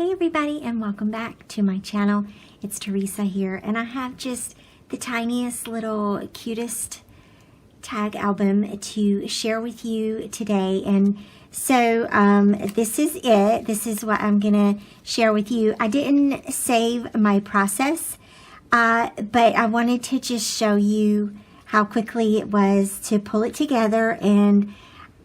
Hey everybody, and welcome back to my channel. It's Theresa here, and I have just the tiniest little cutest tag album to share with you today. And so this is it. This is what I'm gonna share with you. I didn't save my process, but I wanted to just show you how quickly it was to pull it together and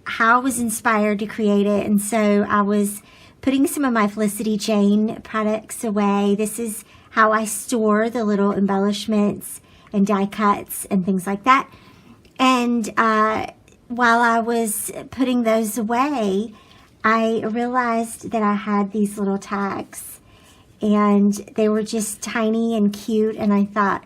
how I was inspired to create it. And so I was putting some of my Felicity Jane products away. This is how I store the little embellishments and die cuts and things like that. And while I was putting those away, I realized that I had these little tags and they were just tiny and cute. And I thought,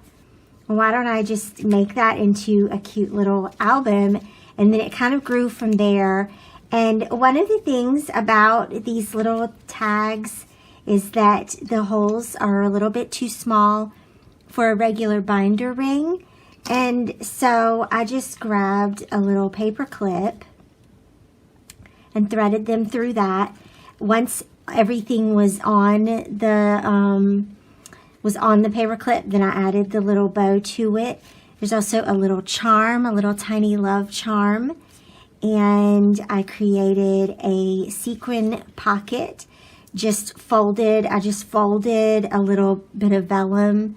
well, why don't I just make that into a cute little album? And then it kind of grew from there. And one of the things about these little tags is that the holes are a little bit too small for a regular binder ring. And so I just grabbed a little paper clip and threaded them through that. Once everything was on the paper clip, then I added the little bow to it. There's also a little charm, a little tiny love charm. And I created a sequin pocket, I just folded a little bit of vellum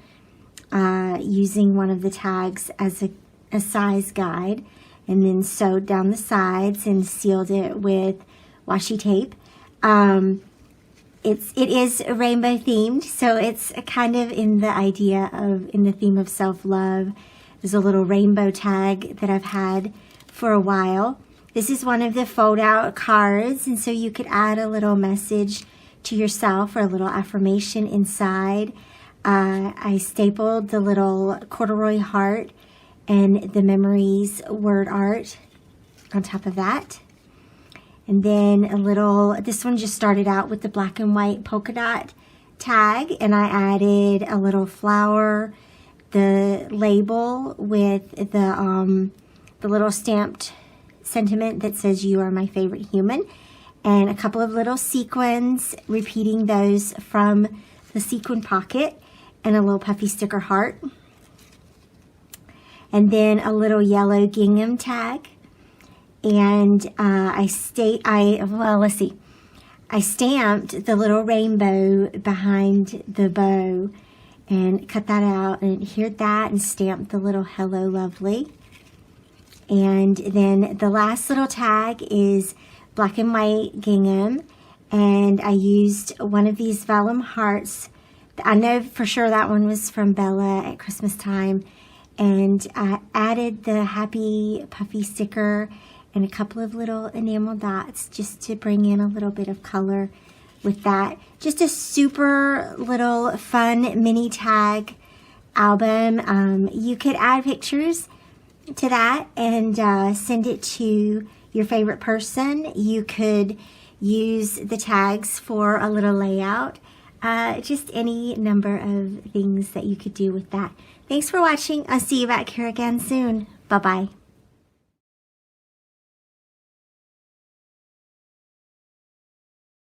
using one of the tags as a size guide, and then sewed down the sides and sealed it with washi tape. It is rainbow themed, so it's kind of in the theme of self-love. There's a little rainbow tag that I've had for a while. This is one of the fold-out cards, and so you could add a little message to yourself or a little affirmation inside. I stapled the little corduroy heart and the memories word art on top of that. And then this one just started out with the black and white polka dot tag, and I added a little flower, the label with the little stamped sentiment that says "You are my favorite human," and a couple of little sequins, repeating those from the sequin pocket, and a little puffy sticker heart, and then a little yellow gingham tag. And I stamped the little rainbow behind the bow and cut that out and adhered that and stamped the little "Hello Lovely." And then the last little tag is black and white gingham, and I used one of these vellum hearts. I know for sure that one was from Bella at Christmas time, and I added the happy puffy sticker and a couple of little enamel dots just to bring in a little bit of color with that. Just a super little fun mini tag album. You could add pictures to that and send it to your favorite person. You could use the tags for a little layout. Just any number of things that you could do with that. Thanks for watching. I'll see you back here again soon. Bye-bye.